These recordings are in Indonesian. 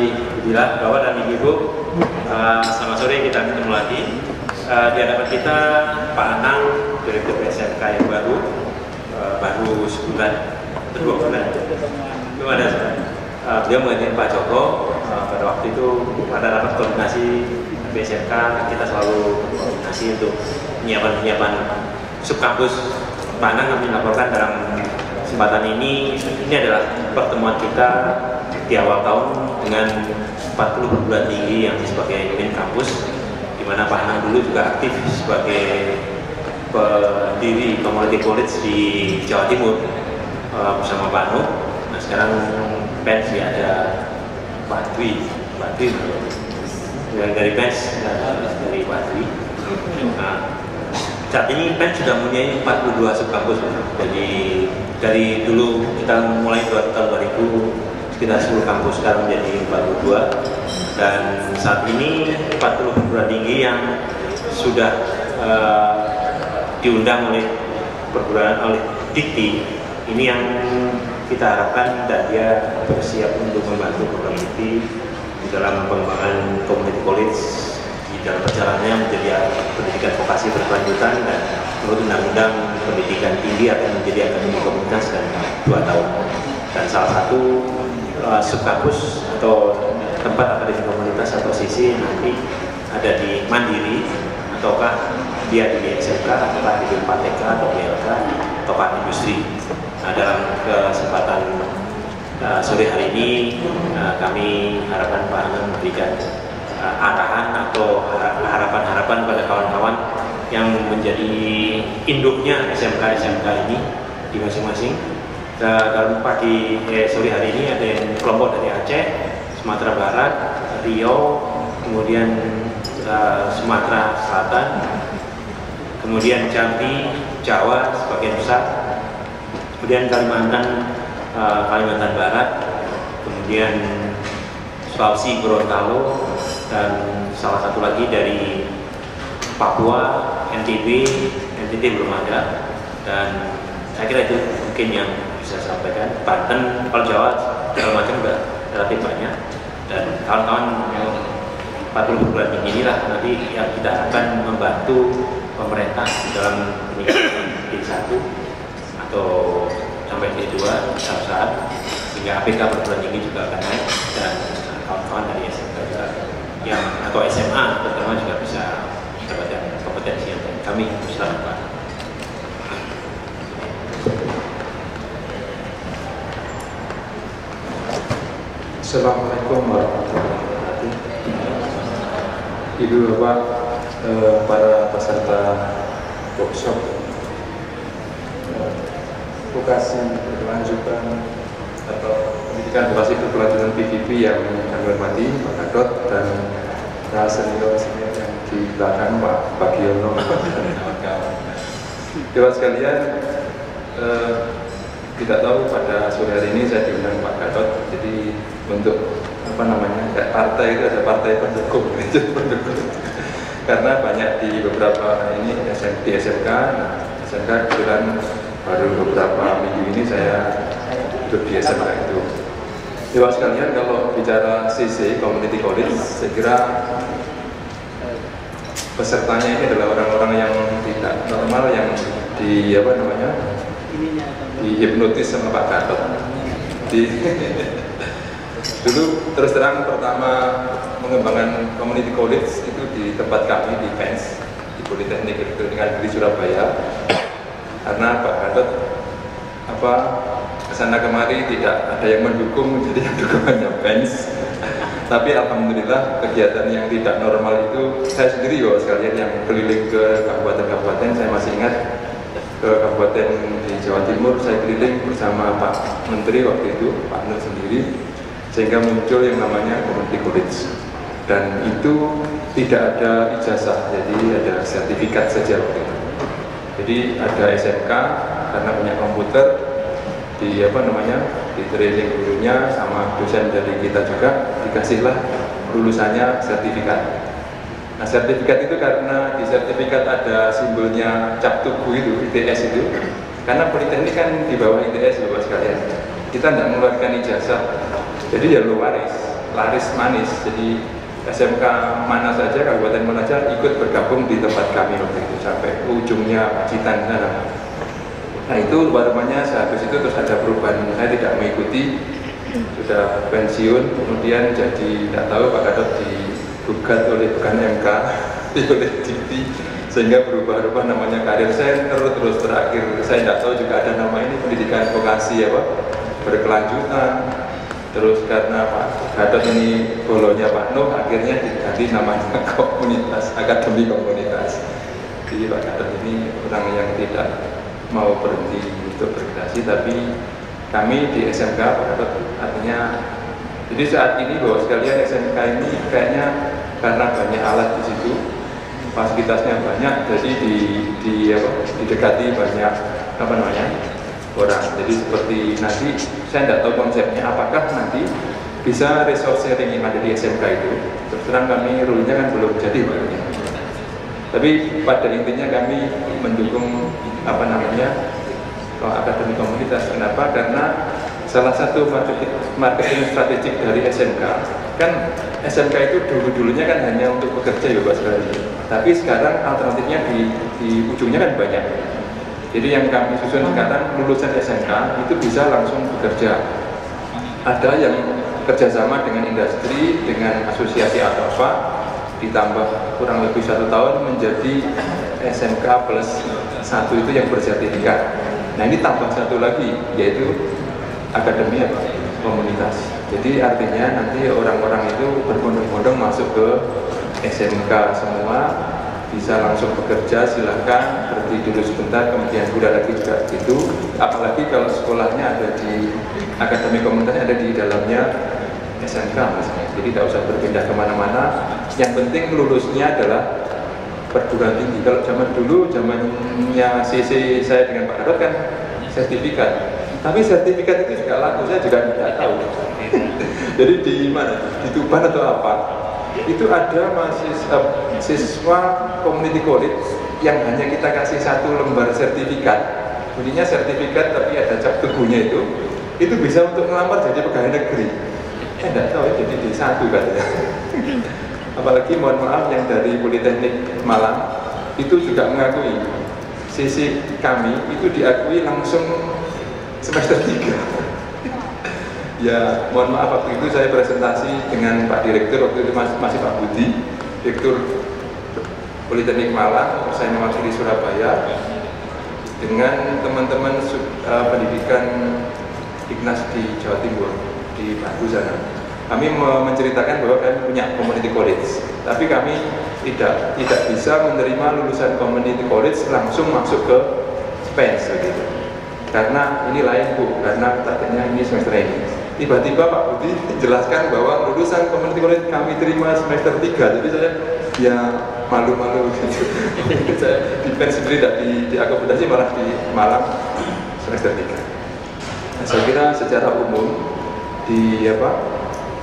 Alhamdulillah, Bapak dan Ibu, selamat sore, kita ketemu lagi. Di hadapan kita Pak Anang, Direktur SMK yang baru sebulan atau 2 bulan. Belum ada. Beliau menggantikan Pak Joko. Pada waktu itu pada rapat koordinasi SMK kita selalu koordinasi untuk penyiapan subkampus. Pak Anang kami laporkan dalam kesempatan ini adalah pertemuan kita di awal tahun dengan 40 perguruan tinggi yang sebagai pemimpin kampus, di mana Pak Anang dulu juga aktif sebagai pendiri community college di Jawa Timur bersama Pak Nuh. Nah sekarang PENS ada Pak Dwi yang dari PENS dari Pak Dwi. Nah, saat ini PENS sudah mempunyai 42 subkampus. Jadi dari dulu kita mulai tahun 2000 sekitar 10 kampus, sekarang menjadi 42, dan saat ini 40 perguruan tinggi yang sudah diundang oleh Dikti. Ini yang kita harapkan dan dia bersiap untuk membantu program Dikti di dalam pengembangan community college di dalam perjalanannya menjadi pendidikan vokasi berkelanjutan, dan menurut Undang-Undang Pendidikan Tinggi akan menjadi akademi komunitas dan 2 tahun. Dan salah satu subkampus atau tempat akademi komunitas atau sisi nanti ada di Mandiri, ataukah dia di SMK, ataukah di 4TK atau BLK, ataukah industri. Nah, dalam kesempatan sore hari ini kami harapkan Pak Anang memberikan arahan atau harapan-harapan pada kawan-kawan yang menjadi induknya SMK ini di masing-masing. Dalam sore hari ini ada yang kelompok dari Aceh, Sumatera Barat, Riau, kemudian Sumatera Selatan, kemudian Jambi, Jawa sebagian besar, kemudian Kalimantan Barat, kemudian Sulawesi, Gorontalo, dan salah satu lagi dari Papua, NTT belum ada, dan saya kira itu mungkin yang bisa saya sampaikan. Banten, kalau Jawa segala macam sudah relatif banyak, dan kawan-kawan yang 40 perguruan tinggi inilah nanti yang kita akan membantu pemerintah dalam peningkatan D1 atau sampai D2 suatu saat, sehingga APK perguruan tinggi juga akan naik, dan kawan-kawan dari SMK juga yang atau SMA terutama juga bisa mendapatkan kompetensi yang baik. Kami selamat Pak. Assalamualaikum warahmatullahi wabarakatuh. Ibu Bapak, para peserta workshop vokasi berkelanjutan atau pendidikan vokasi berkelanjutan PVP yang kami hormati Pak Gadot dan para senior yang di belakang Pak Bagiono dan kawan-kawan. Dewan sekalian, tidak tahu pada sore hari ini saya diundang Pak Gadot, jadi untuk kayak partai itu ada partai pendukung, karena banyak di beberapa ini di SMK. Nah, SMK kebetulan baru beberapa minggu ini saya duduk di SMK itu. Dewan sekalian, kalau bicara CC Community College, saya kira pesertanya ini adalah orang-orang yang tidak normal, yang dihipnotis sama Pak Gatot. Dulu terus terang pertama mengembangkan community college itu di tempat kami di PENS, di Politeknik Elektronika Negeri Surabaya, karena Pak Gatot kesana kemari tidak ada yang mendukung, jadi yang dukungannya PENS. Tapi alhamdulillah kegiatan yang tidak normal itu saya sendiri sekalian yang keliling ke kabupaten-kabupaten. Saya masih ingat ke kabupaten di Jawa Timur, saya keliling bersama Pak Menteri waktu itu, Pak Nuh sendiri, sehingga muncul yang namanya community college, dan itu tidak ada ijazah, jadi ada sertifikat saja waktu itu. Jadi ada SMK karena punya komputer, di di training gurunya sama dosen dari kita juga, dikasihlah lulusannya sertifikat. Nah, sertifikat itu karena di sertifikat ada simbolnya cap tubuh itu, ITS itu, karena Politeknik kan di bawah ITS Bapak sekalian, kita tidak mengeluarkan ijazah, jadi ya lo waris. laris manis. Jadi SMK mana saja, kabupaten mana saja ikut bergabung di tempat kami waktu itu sampai ujungnya Pacitan sana. Nah itu warmanya sehabis itu terus ada perubahan, saya tidak mengikuti, sudah pensiun, kemudian jadi tidak tahu Pak Gatot digugat oleh bukan MK, oleh Dikti, sehingga berubah-ubah namanya karir saya terus terakhir saya tidak tahu juga ada nama ini pendidikan vokasi ya Pak, berkelanjutan. Terus karena Pak Gatot ini bolonya Pak Nuh, akhirnya diganti namanya komunitas, akademi komunitas. Jadi Pak Gatot ini orang yang tidak mau berhenti untuk berkreasi, tapi kami di SMK Pak Gatot artinya, jadi saat ini bahwa sekalian SMK ini kayaknya karena banyak alat di situ, fasilitasnya banyak, jadi didekati banyak orang. Jadi seperti nanti saya tidak tahu konsepnya, apakah nanti bisa resource sharing yang ada di SMK itu. Terus terang kami rule-nya kan belum jadi Pak. Tapi pada intinya kami mendukung akademi komunitas. Kenapa? Karena salah satu marketing strategik dari SMK kan, SMK itu dulunya kan hanya untuk bekerja ya Pak sekali. Tapi sekarang alternatifnya di ujungnya kan banyak. Jadi yang kami susun sekarang, lulusan SMK itu bisa langsung bekerja. Ada yang kerjasama dengan industri, dengan asosiasi atau apa, ditambah kurang lebih 1 tahun menjadi SMK plus 1 itu yang bersertifikat. Nah ini tambah 1 lagi, yaitu akademi komunitas. Jadi artinya nanti orang-orang itu berbondong-bondong masuk ke SMK semua, bisa langsung bekerja, silahkan berhenti dulu sebentar, kemudian udah lagi juga gitu. Apalagi kalau sekolahnya ada di akademi komunitas, ada di dalamnya SMK misalnya, jadi tidak usah berpindah kemana-mana. Yang penting lulusnya adalah perguruan tinggi. Kalau zaman dulu, zamannya CC saya dengan Pak Gatot kan sertifikat, tapi sertifikat itu juga laku, saya juga tidak tahu. Jadi di mana, di Tuban atau apa, itu ada siswa community college yang hanya kita kasih 1 lembar sertifikat. Bunyinya sertifikat tapi ada cap teguhnya itu bisa untuk melamar jadi pegawai negeri. Tidak tahu ya, jadi D1 katanya. Apalagi mohon maaf yang dari Politeknik Malang itu juga mengakui, sisi kami itu diakui langsung semester 3. Ya mohon maaf, waktu itu saya presentasi dengan Pak Direktur, waktu itu masih Pak Budi, Direktur Politeknik Malang, saya mewakili Surabaya, dengan teman-teman pendidikan Dignas di Jawa Timur, di Bantu sana. Kami menceritakan bahwa kami punya community college, tapi kami tidak bisa menerima lulusan community college langsung masuk ke SPENS gitu. Karena ini lain Bu, karena targetnya ini semester ini. Tiba-tiba Pak Budi jelaskan bahwa lulusan community college kami terima semester 3. Jadi saya ya malu-malu gitu. Saya di PEN sendiri tidak diakomodasi, malah di Malang semester 3. Nah, saya kira secara umum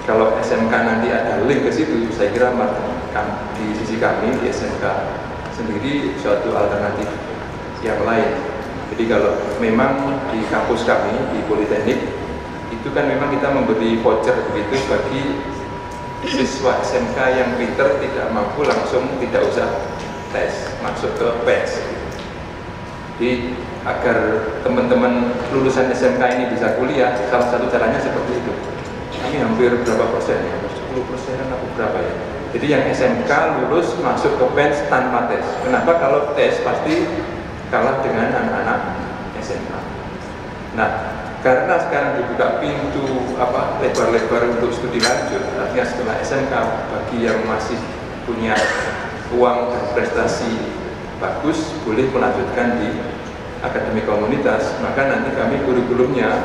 kalau SMK nanti ada link ke situ, saya kira di sisi kami di SMK sendiri suatu alternatif yang lain. Jadi kalau memang di kampus kami di Politeknik itu kan memang kita memberi voucher begitu bagi siswa SMK yang pinter, tidak mampu langsung tidak usah tes masuk ke PES. Jadi agar teman-teman lulusan SMK ini bisa kuliah, salah satu caranya seperti itu. Kami hampir berapa persen ya? 10% atau berapa ya? Jadi yang SMK lulus masuk ke PES tanpa tes. Kenapa? Kalau tes pasti kalah dengan anak-anak SMK. Nah, karena sekarang dibuka pintu lebar-lebar untuk studi lanjut, artinya setelah SMK bagi yang masih punya uang dan prestasi bagus boleh melanjutkan di akademi komunitas, maka nanti kami kurikulumnya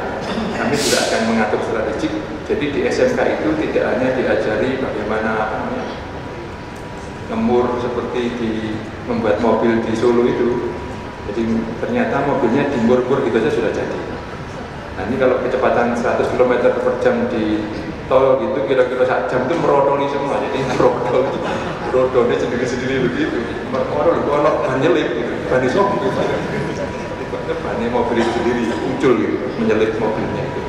kami juga akan mengatur strategik. Jadi di SMK itu tidak hanya diajari bagaimana ngemur seperti membuat mobil di Solo itu. Jadi ternyata mobilnya di mur-mur gitu aja sudah jadi. Nah ini kalau kecepatan 100 km per jam di tol gitu, kira-kira 1 jam itu merodoli semua. Jadi rodolnya sendiri-sendiri begitu. Merodol, kalau ban nyelip gitu, ban disok gitu. Bannya mobil itu sendiri muncul gitu, menyelip mobilnya itu.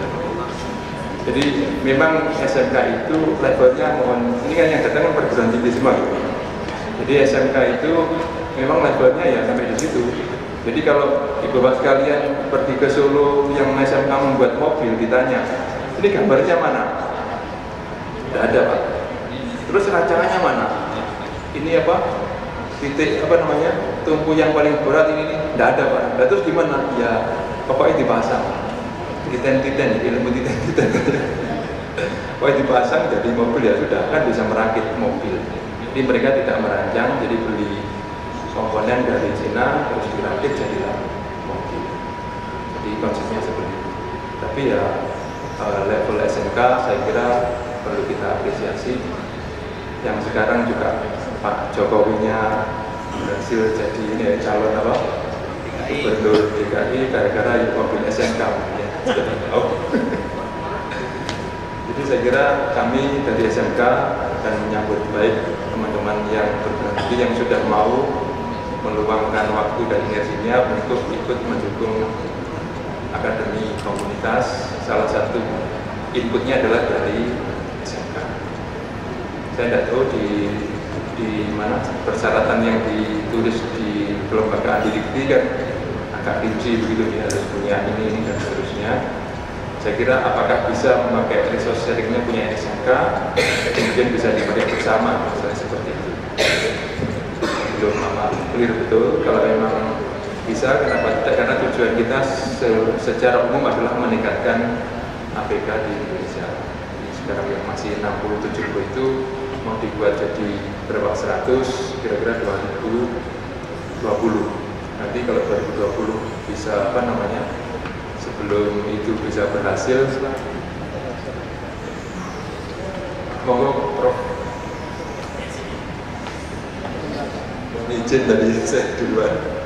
Jadi memang SMK itu levelnya mohon, ini kan yang datang kan perguruan tinggi semua gitu. Jadi SMK itu memang levelnya ya sampai di situ. Jadi kalau ibu bapak sekalian pergi ke Solo yang SMK membuat mobil ditanya, ini gambarnya mana? Tidak ada Pak. Terus rancangannya mana? Ini apa? Titik apa namanya? Tumpu yang paling berat ini tidak ada Pak. Nah, terus gimana? Ya pokoknya dipasang. Titen-titen, ilmu titen-titen. Pokoknya dipasang jadi mobil ya sudah kan bisa merakit mobil. Jadi mereka tidak merancang, jadi beli komponen dari Cina terus dirakit jadilah mobil. Jadi konsepnya seperti itu. Tapi ya level SMK saya kira perlu kita apresiasi. Yang sekarang juga Pak Jokowinya berhasil jadi ini ya, calon apa? Gubernur DKI gara-gara mobil SMK. Ya, jadi saya kira kami dari SMK akan menyambut baik teman-teman yang berhenti yang sudah mau meluangkan waktu dan energinya untuk ikut mendukung akademi komunitas. Salah satu inputnya adalah dari SMK. Saya tidak tahu di mana persyaratan yang ditulis di kelembagaan didikti kan agak rinci begitu, dia harus punya ini dan seterusnya. Saya kira apakah bisa memakai resource sharingnya punya SMK kemudian bisa dipakai bersama misalnya seperti itu. Belum clear betul kalau memang bisa, kenapa tidak, karena tujuan kita secara umum adalah meningkatkan APK di Indonesia. Sekarang yang masih 60-70 itu mau dibuat jadi berapa 100 kira-kira 2020. Nanti kalau 2020 bisa apa namanya, sebelum itu bisa berhasil, monggo Prof. Izin tadi saya duluan.